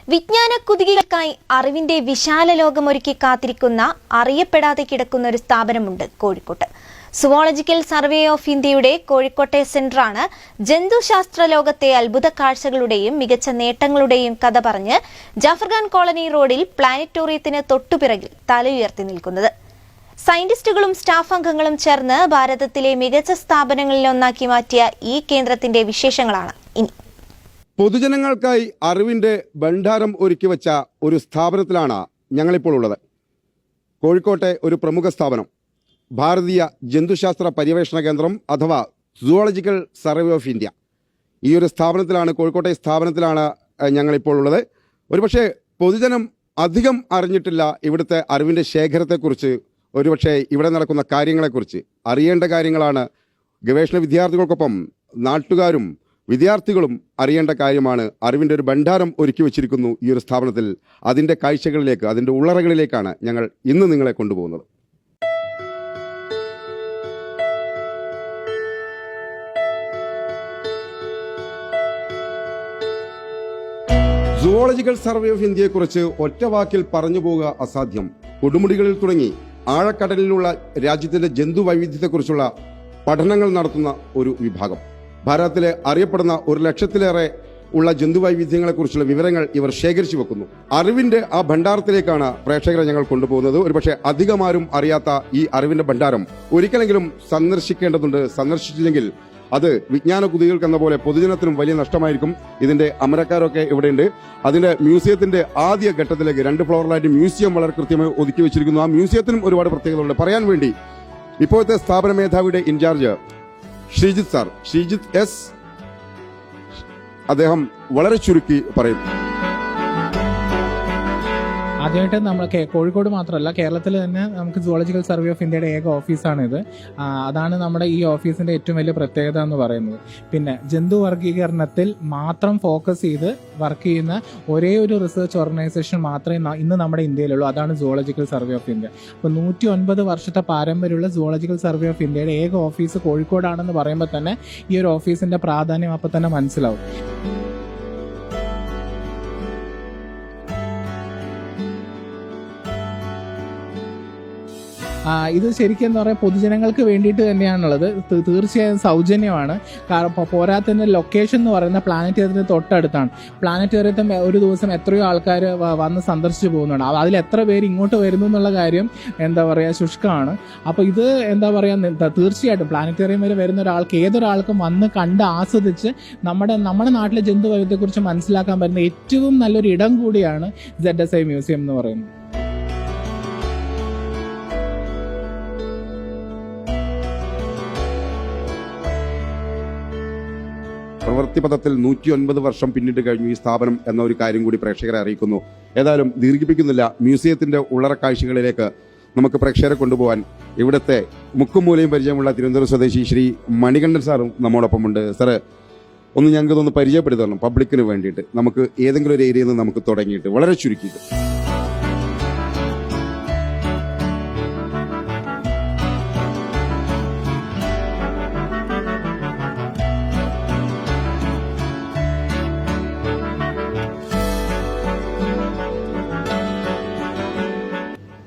വിജ്ഞാന കുതികൾക്കായി അറിവിന്റെ വിശാല ലോകമൊരുക്കി കാത്തിരിക്കുന്ന അറിയപ്പെടാതെ കിടക്കുന്ന ഒരു സ്ഥാപനമുണ്ട് കോഴിക്കോട്ട്. സുവോളജിക്കൽ സർവേ ഓഫ് ഇന്ത്യയുടെ കോഴിക്കോട്ടെ സെന്ററാണ് ജന്തുശാസ്ത്ര ലോകത്തെ അത്ഭുത കാഴ്ചകളുടെയും മികച്ച നേട്ടങ്ങളുടെയും കഥ പറഞ്ഞ് ജാഫർഖാൻ കോളനി റോഡിൽ പ്ലാനറ്റോറിയത്തിന് തൊട്ടുപിറകിൽ തലയുയർത്തി നിൽക്കുന്നത്. സയന്റിസ്റ്റുകളും സ്റ്റാഫ് അംഗങ്ങളും ചേർന്ന് ഭാരതത്തിലെ മികച്ച സ്ഥാപനങ്ങളിലൊന്നാക്കി മാറ്റിയ ഈ കേന്ദ്രത്തിന്റെ വിശേഷങ്ങളാണ് ഇനി. പൊതുജനങ്ങൾക്കായി അറിവിന്റെ ഭണ്ഡാരം ഒരുക്കി വെച്ച ഒരു സ്ഥാപനത്തിലാണ് ഞങ്ങളിപ്പോൾ ഉള്ളത്. കോഴിക്കോട്ടെ ഒരു പ്രമുഖ സ്ഥാപനം, ഭാരതീയ ജന്തുശാസ്ത്ര പര്യവേഷണ കേന്ദ്രം അഥവാ സുവോളജിക്കൽ സർവേ ഓഫ് ഇന്ത്യ. ഈ ഒരു സ്ഥാപനത്തിലാണ്, കോഴിക്കോട്ടെ സ്ഥാപനത്തിലാണ് ഞങ്ങളിപ്പോൾ ഉള്ളത്. ഒരുപക്ഷെ പൊതുജനം അധികം അറിഞ്ഞിട്ടില്ല ഇവിടുത്തെ അറിവിൻ്റെ ശേഖരത്തെക്കുറിച്ച്, ഒരുപക്ഷെ ഇവിടെ നടക്കുന്ന കാര്യങ്ങളെക്കുറിച്ച്. അറിയേണ്ട കാര്യങ്ങളാണ്. ഗവേഷണ വിദ്യാർത്ഥികൾക്കൊപ്പം നാട്ടുകാരും വിദ്യാർത്ഥികളും അറിയേണ്ട കാര്യമാണ്. അറിവിൻ്റെ ഒരു ഭണ്ഡാരം ഒരുക്കി വച്ചിരിക്കുന്നു ഈ ഒരു സ്ഥാപനത്തിൽ. അതിൻ്റെ കാഴ്ചകളിലേക്ക്, അതിൻ്റെ ഉള്ളറകളിലേക്കാണ് ഞങ്ങൾ ഇന്ന് നിങ്ങളെ കൊണ്ടുപോകുന്നത്. സുവോളജിക്കൽ സർവേ ഓഫ് ഇന്ത്യയെക്കുറിച്ച് ഒറ്റ വാക്കിൽ പറഞ്ഞു പോവുക അസാധ്യം. കൊടുമുടികളിൽ തുടങ്ങി ആഴക്കടലിലുള്ള രാജ്യത്തിന്റെ ജന്തു വൈവിധ്യത്തെക്കുറിച്ചുള്ള പഠനങ്ങൾ നടത്തുന്ന ഒരു വിഭാഗം. ഭാരതത്തിലെ അറിയപ്പെടുന്ന 1,00,000-ലേറെ ഉള്ള ജന്തുവൈവിധ്യങ്ങളെക്കുറിച്ചുള്ള വിവരങ്ങൾ ഇവർ ശേഖരിച്ചു വെക്കുന്നു. അറിവിന്റെ ആ ഭണ്ഡാരത്തിലേക്കാണ് പ്രേക്ഷകരെ ഞങ്ങൾ കൊണ്ടുപോകുന്നത്. ഒരുപക്ഷെ അധികമാരും അറിയാത്ത ഈ അറിവിന്റെ ഭണ്ഡാരം ഒരിക്കലെങ്കിലും സന്ദർശിക്കേണ്ടതുണ്ട്. സന്ദർശിച്ചില്ലെങ്കിൽ അത് വിജ്ഞാന കുതികൾക്ക് എന്ന പോലെ പൊതുജനത്തിനും വലിയ നഷ്ടമായിരിക്കും. ഇതിന്റെ അമരക്കാരൊക്കെ ഇവിടെയുണ്ട്. അതിന്റെ മ്യൂസിയത്തിന്റെ ആദ്യ ഘട്ടത്തിലേക്ക് 2 ഫ്ലോറിലായിട്ട് മ്യൂസിയം വളരെ കൃത്യമായി ഒതുക്കി വെച്ചിരിക്കുന്നു. ആ മ്യൂസിയത്തിനും ഒരുപാട് പ്രത്യേകതകളുണ്ട്. പറയാൻ വേണ്ടി ഇപ്പോഴത്തെ സ്ഥാപന മേധാവിയുടെ ഇൻചാർജ് ശ്രീജിത്ത് എസ്, അദ്ദേഹം വളരെ ചുരുക്കി പറയും. ആദ്യമായിട്ട് നമ്മൾ കോഴിക്കോട് മാത്രമല്ല, കേരളത്തിൽ തന്നെ നമുക്ക് സുവോളജിക്കൽ സർവേ ഓഫ് ഇന്ത്യയുടെ ഏക ഓഫീസാണിത്. അതാണ് നമ്മുടെ ഈ ഓഫീസിന്റെ ഏറ്റവും വലിയ പ്രത്യേകത എന്ന് പറയുന്നത്. പിന്നെ ജന്തു വർഗീകരണത്തിൽ മാത്രം ഫോക്കസ് ചെയ്ത് വർക്ക് ചെയ്യുന്ന ഒരേ ഒരു റിസർച്ച് ഓർഗനൈസേഷൻ മാത്രമേ ഇന്ന് നമ്മുടെ ഇന്ത്യയിലുള്ളൂ. അതാണ് സുവോളജിക്കൽ സർവേ ഓഫ് ഇന്ത്യ. അപ്പോൾ 109 വർഷത്തെ പാരമ്പര്യമുള്ള സുവോളജിക്കൽ സർവേ ഓഫ് ഇന്ത്യയുടെ ഏക ഓഫീസ് കോഴിക്കോടാണെന്ന് പറയുമ്പോൾ തന്നെ ഈ ഒരു ഓഫീസിന്റെ പ്രാധാന്യം അപ്പോൾ തന്നെ മനസ്സിലാവും. ഇത് ശരിക്കും എന്താ പറയുക, പൊതുജനങ്ങൾക്ക് വേണ്ടിയിട്ട് തന്നെയാണുള്ളത്. തീർച്ചയായും സൗജന്യമാണ്. കാരണം പോരാത്തതിൻ്റെ ലൊക്കേഷൻ എന്ന് പറയുന്ന പ്ലാനറ്റോറിയത്തിന് തൊട്ടടുത്താണ്. പ്ലാനറ്റോറിയത്തിൽ ഒരു ദിവസം എത്രയോ ആൾക്കാർ വന്ന് സന്ദർശിച്ചു പോകുന്നുണ്ട്. അതിൽ എത്ര പേര് ഇങ്ങോട്ട് വരുന്നു എന്നുള്ള കാര്യം എന്താ പറയുക ശുഷ്കമാണ്. അപ്പോൾ ഇത് എന്താ പറയുക, തീർച്ചയായിട്ടും പ്ലാനറ്റോറിയം വരെ വരുന്ന ഒരാൾക്ക്, ഏതൊരാൾക്കും വന്ന് കണ്ട് ആസ്വദിച്ച് നമ്മുടെ നാട്ടിലെ ജന്തുവൈവിധ്യത്തെക്കുറിച്ച് മനസ്സിലാക്കാൻ പറ്റുന്ന ഏറ്റവും നല്ലൊരു ഇടം കൂടിയാണ് ZSI മ്യൂസിയം എന്ന് പറയുന്നത്. പ്രവൃത്തിപഥത്തിൽ 109 വർഷം പിന്നിട്ട് കഴിഞ്ഞു ഈ സ്ഥാപനം എന്ന ഒരു കാര്യം കൂടി പ്രേക്ഷകരെ അറിയിക്കുന്നു. ഏതായാലും ദീർഘിപ്പിക്കുന്നില്ല, മ്യൂസിയത്തിന്റെ ഉള്ളറ കാഴ്ചകളിലേക്ക് നമുക്ക് പ്രേക്ഷകരെ കൊണ്ടുപോകാൻ ഇവിടുത്തെ മുക്കുമൂലയും പരിചയമുള്ള തിരുവനന്തപുരം സ്വദേശി ശ്രീ മണികണ്ഠൻ സാറും നമ്മോടൊപ്പമുണ്ട്. സാറ്, ഒന്ന് ഞങ്ങൾക്ക് ഇതൊന്ന് പരിചയപ്പെടുത്തണം പബ്ലിക്കിന് വേണ്ടിയിട്ട്. നമുക്ക് ഏതെങ്കിലും ഒരു ഏരിയയിൽ നിന്ന് നമുക്ക് തുടങ്ങിയിട്ട് വളരെ ചുരുക്കിയിട്ട്.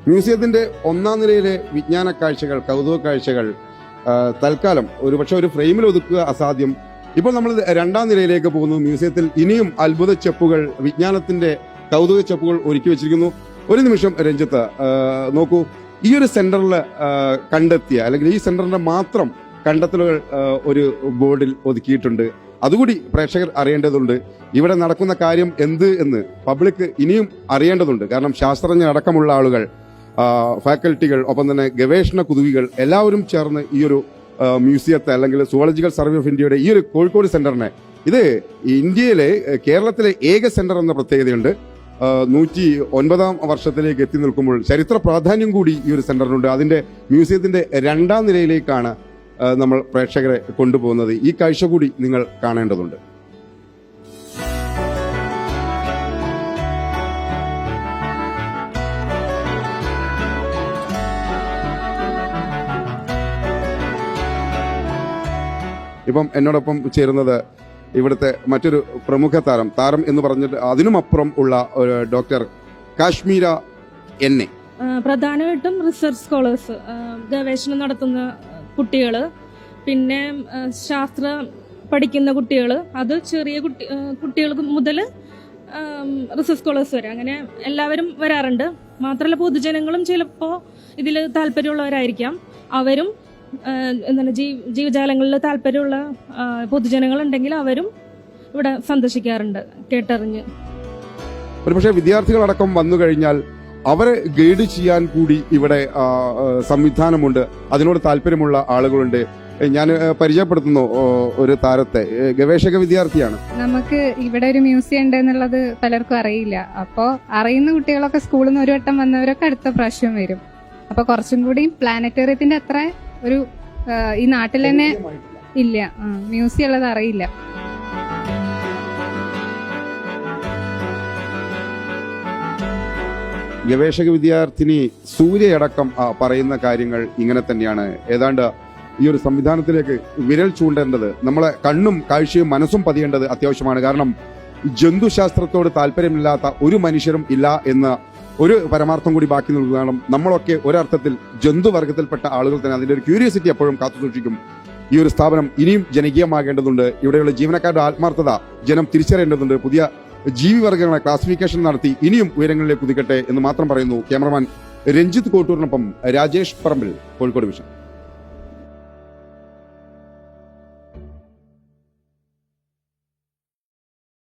മ്യൂസിയത്തിന്റെ 1ാം നിലയിലെ വിജ്ഞാന കാഴ്ചകൾ, കൗതുക കാഴ്ചകൾ തൽക്കാലം ഒരുപക്ഷെ ഒരു ഫ്രെയിമിൽ ഒതുക്കുക അസാധ്യം. ഇപ്പോൾ നമ്മൾ 2ാം നിലയിലേക്ക് പോകുന്നു. മ്യൂസിയത്തിൽ ഇനിയും അത്ഭുത ചെപ്പുകൾ, വിജ്ഞാനത്തിന്റെ കൗതുക ചെപ്പുകൾ ഒരുക്കി വെച്ചിരിക്കുന്നു. ഒരു നിമിഷം രഞ്ജിത്ത്, നോക്കൂ, ഈ ഒരു സെന്ററിൽ കണ്ടെത്തിയ, അല്ലെങ്കിൽ ഈ സെന്ററിന്റെ മാത്രം കണ്ടെത്തലുകൾ ഒരു ബോർഡിൽ ഒതുക്കിയിട്ടുണ്ട്. അതുകൂടി പ്രേക്ഷകർ അറിയേണ്ടതുണ്ട്. ഇവിടെ നടക്കുന്ന കാര്യം എന്ത് എന്ന് പബ്ലിക് ഇനിയും അറിയേണ്ടതുണ്ട്. കാരണം ശാസ്ത്രജ്ഞരടക്കമുള്ള ആളുകൾ, ഫാക്കൽറ്റികൾ, ഒപ്പം തന്നെ ഗവേഷണ കുതുകികൾ എല്ലാവരും ചേർന്ന് ഈ ഒരു മ്യൂസിയത്തെ, അല്ലെങ്കിൽ സുവോളജിക്കൽ സർവേ ഓഫ് ഇന്ത്യയുടെ ഈ ഒരു കോഴിക്കോട് സെന്ററിനെ, ഇത് ഇന്ത്യയിലെ, കേരളത്തിലെ ഏക സെന്റർ എന്ന പ്രത്യേകതയുണ്ട്. 109ാം വർഷത്തിലേക്ക് എത്തി നിൽക്കുമ്പോൾ ചരിത്ര പ്രാധാന്യം കൂടി ഈ ഒരു സെന്ററിനുണ്ട്. അതിന്റെ മ്യൂസിയത്തിന്റെ 2ാം നിലയിലേക്കാണ് നമ്മൾ പ്രേക്ഷകരെ കൊണ്ടുപോകുന്നത്. ഈ കാഴ്ച കൂടി നിങ്ങൾ കാണേണ്ടതുണ്ട്. ഇപ്പം എന്നോടൊപ്പം ചേരുന്നത് ഇവിടുത്തെ മറ്റൊരു പ്രമുഖ താരം എന്ന് പറഞ്ഞിട്ട് അതിനുമപ്പുറം ഉള്ള ഒരു ഡോക്ടർ കാശ്മീര എന്നെ. പ്രധാനമായിട്ടും റിസർച്ച് സ്കോളേഴ്സ്, ഗവേഷണം നടത്തുന്ന കുട്ടികൾ, പിന്നെ ശാസ്ത്രം പഠിക്കുന്ന കുട്ടികൾ, അത് ചെറിയ കുട്ടികൾക്ക് മുതൽ റിസർച്ച് സ്കോളേഴ്സ് വരെ, അങ്ങനെ എല്ലാവരും വരാറുണ്ട്. മാത്രമല്ല പൊതുജനങ്ങളും ചിലപ്പോൾ ഇതിൽ താല്പര്യമുള്ളവരായിരിക്കാം. അവരും എന്താണ് ജീവജാലങ്ങളിൽ താല്പര്യമുള്ള പൊതുജനങ്ങളുണ്ടെങ്കിൽ അവരും ഇവിടെ സന്ദർശിക്കാറുണ്ട് കേട്ടറിഞ്ഞ്. ഒരുപക്ഷെ വിദ്യാർത്ഥികളടക്കം വന്നു കഴിഞ്ഞാൽ അവരെ ഗൈഡ് ചെയ്യാൻ കൂടി ഇവിടെ സംവിധാനമുണ്ട്. അതിനോട് താല്പര്യമുള്ള ആളുകളുണ്ട്. ഞാൻ പരിചയപ്പെടുത്തുന്നു ഒരു താരത്തെ, ഗവേഷക വിദ്യാർത്ഥിയാണ്. നമുക്ക് ഇവിടെ ഒരു മ്യൂസിയം ഉണ്ട് എന്നുള്ളത് പലർക്കും അറിയില്ല. അപ്പോൾ അറിയുന്ന കുട്ടികളൊക്കെ സ്കൂളിൽ നിന്ന് ഒരു വട്ടം വന്നവരൊക്കെ അടുത്ത പ്രാവശ്യം വരും. അപ്പൊ കുറച്ചും കൂടി പ്ലാനറ്റോറിയത്തിന്റെ അത്ര ഒരു ഈ നാട്ടിൽ തന്നെ ഇല്ല, മ്യൂസിയം ഉള്ളത് അറിയില്ല. ഗവേഷക വിദ്യാർത്ഥിനി സൂര്യയടക്കം പറയുന്ന കാര്യങ്ങൾ ഇങ്ങനെ തന്നെയാണ്. ഏതാണ്ട് ഈ ഒരു സംവിധാനത്തിലേക്ക് വിരൽ ചൂണ്ടേണ്ടത്, നമ്മളെ കണ്ണും കാഴ്ചയും മനസ്സും പതിയേണ്ടത് അത്യാവശ്യമാണ്. കാരണം ജന്തുശാസ്ത്രത്തോട് താല്പര്യമില്ലാത്ത ഒരു മനുഷ്യരും ഇല്ല എന്ന ഒരു പരമാർത്ഥം കൂടി ബാക്കി നിൽക്കുന്നതാണ്. നമ്മളൊക്കെ ഒരർത്ഥത്തിൽ ജന്തുവർഗത്തിൽപ്പെട്ട ആളുകൾ തന്നെ. അതിന്റെ ഒരു ക്യൂരിയോസിറ്റി എപ്പോഴും കാത്തുസൂക്ഷിക്കും. ഈ ഒരു സ്ഥാപനം ഇനിയും ജനകീയമാകേണ്ടതുണ്ട്. ഇവിടെയുള്ള ജീവനക്കാരുടെ ആത്മാർത്ഥത ജനം തിരിച്ചറിയേണ്ടതുണ്ട്. പുതിയ ജീവിവർഗങ്ങളെ ക്ലാസിഫിക്കേഷൻ നടത്തി ഇനിയും ഉയരങ്ങളിലേക്ക് കുതിക്കട്ടെ എന്ന് മാത്രം പറയുന്നു. ക്യാമറമാൻ രഞ്ജിത്ത് കോട്ടൂരിനൊപ്പം രാജേഷ് പറമ്പിൽ, കോഴിക്കോട് വിഷൻ.